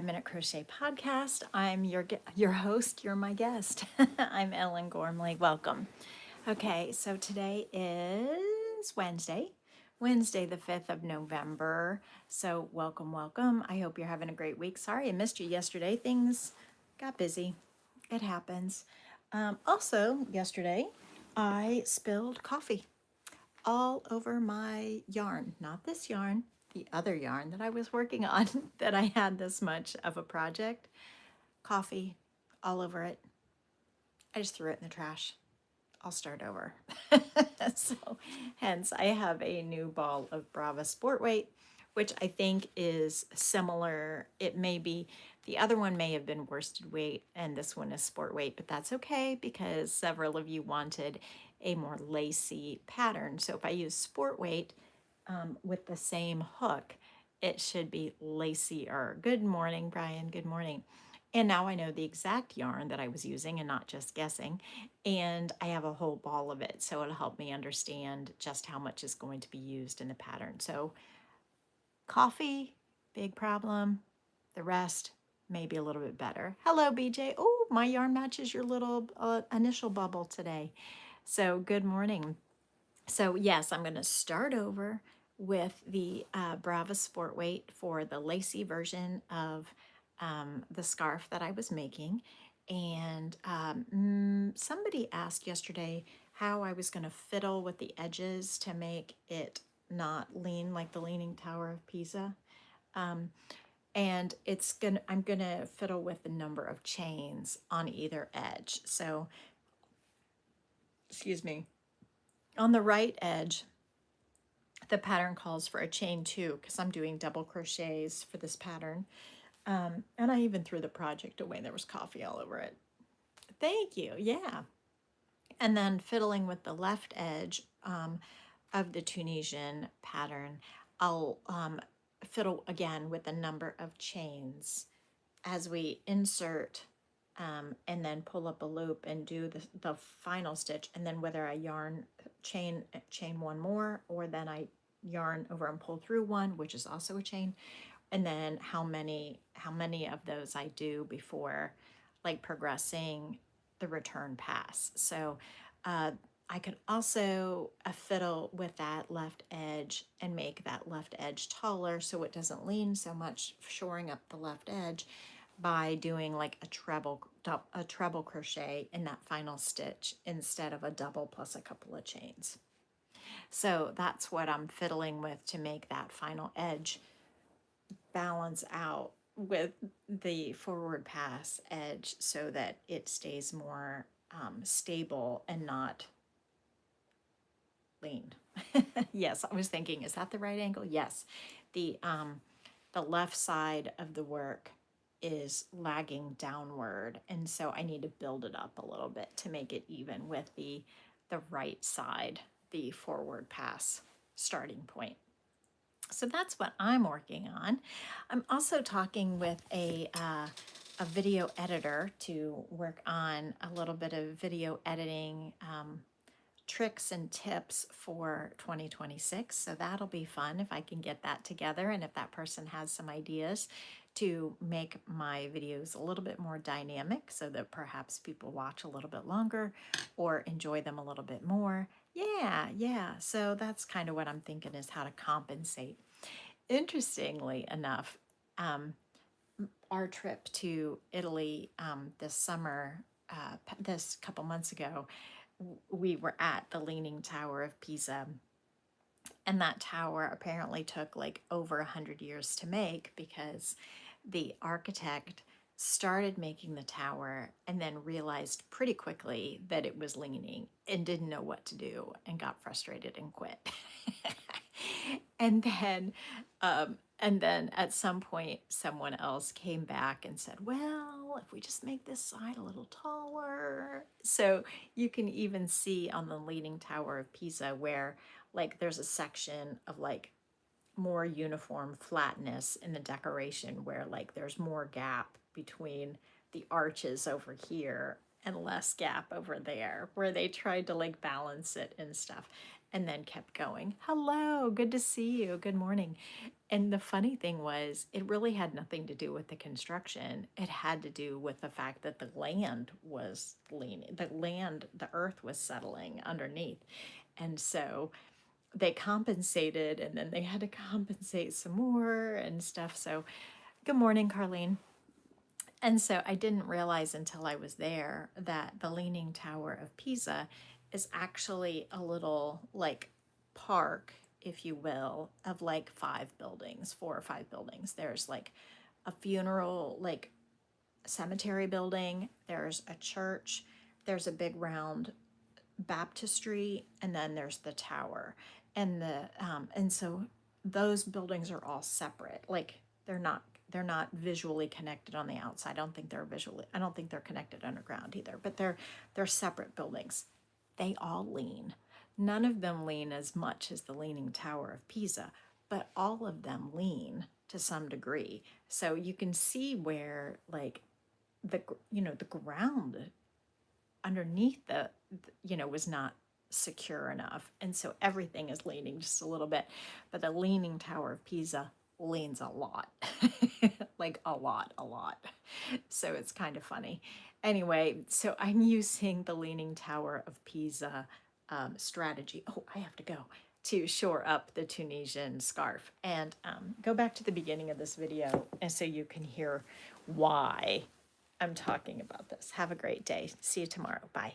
Minute Crochet Podcast. I'm your host. You're my guest. I'm Ellen Gormley. Welcome. Okay, so today is Wednesday the 5th of November. So welcome. I hope you're having a great week. Sorry I missed you yesterday. Things got busy. It happens. Also, yesterday I spilled coffee all over my yarn. Not this yarn, the other yarn that I was working on that I had this much of a project. Coffee all over it. I just threw it in the trash. I'll start over. So, hence, I have a new ball of Brava Sport Weight, which I think is similar. It may be, the other one may have been worsted weight, and this one is sport weight, but that's okay because several of you wanted a more lacy pattern. So if I use sport weight with the same hook, it should be lacier. Good morning, Brian. Good morning. And now I know the exact yarn that I was using and not just guessing. And I have a whole ball of it, so it'll help me understand just how much is going to be used in the pattern. So coffee, big problem. The rest, maybe a little bit better. Hello, BJ. Oh, my yarn matches your little initial bubble today. So good morning. So yes, I'm going to start over with the Brava Sport Weight for the lacy version of the scarf that I was making. And somebody asked yesterday how I was going to fiddle with the edges to make it not lean like the Leaning Tower of Pisa. And I'm gonna fiddle with the number of chains on either edge. So, excuse me, on the right edge, the pattern calls for a chain 2 because I'm doing double crochets for this pattern. And I even threw the project away. There was coffee all over it. Thank you. Yeah. And then fiddling with the left edge of the Tunisian pattern, I'll fiddle again with the number of chains as we insert and then pull up a loop and do the final stitch, and then whether I yarn chain one more or then I yarn over and pull through one, which is also a chain, and then how many of those I do before like progressing the return pass. So I could also fiddle with that left edge and make that left edge taller so it doesn't lean so much, shoring up the left edge by doing like a treble crochet in that final stitch instead of a double plus a couple of chains. So that's what I'm fiddling with to make that final edge balance out with the forward pass edge so that it stays more stable and not lean. Yes, I was thinking, is that the right angle? Yes. The left side of the work is lagging downward, and so I need to build it up a little bit to make it even with the right side, the forward pass starting point. So that's what I'm working on. I'm also talking with a video editor to work on a little bit of video editing tricks and tips for 2026. So that'll be fun if I can get that together, and if that person has some ideas to make my videos a little bit more dynamic so that perhaps people watch a little bit longer or enjoy them a little bit more. Yeah. So that's kind of what I'm thinking, is how to compensate. Interestingly enough, our trip to Italy this summer, this couple months ago, we were at the Leaning Tower of Pisa, and that tower apparently took like over 100 years to make because the architect started making the tower and then realized pretty quickly that it was leaning and didn't know what to do and got frustrated and quit. And then at some point, someone else came back and said, well, if we just make this side a little taller. So you can even see on the Leaning Tower of Pisa where like there's a section of like more uniform flatness in the decoration where like there's more gap between the arches over here and less gap over there, where they tried to like balance it and stuff. and then kept going. Hello, good to see you. Good morning. And the funny thing was, it really had nothing to do with the construction. It had to do with the fact that the land was leaning, the earth was settling underneath. And so they compensated, and then they had to compensate some more and stuff. So, good morning, Carlene. And so I didn't realize until I was there that the Leaning Tower of Pisa is actually a little like park, if you will, of like 5 buildings, 4 or 5 buildings. There's like a funeral, like cemetery building, there's a church, there's a big round baptistry, and then there's the tower. And so those buildings are all separate. Like they're not visually connected on the outside. I don't think they're connected underground either, but they're separate buildings. They all lean. None of them lean as much as the Leaning Tower of Pisa, but all of them lean to some degree. So you can see where like the ground underneath was not secure enough. And so everything is leaning just a little bit. But the Leaning Tower of Pisa leans a lot, like a lot. So it's kind of funny. Anyway, so I'm using the Leaning Tower of Pisa strategy. Oh, I have to go to shore up the Tunisian scarf, and go back to the beginning of this video and so you can hear why I'm talking about this. Have a great day. See you tomorrow. Bye.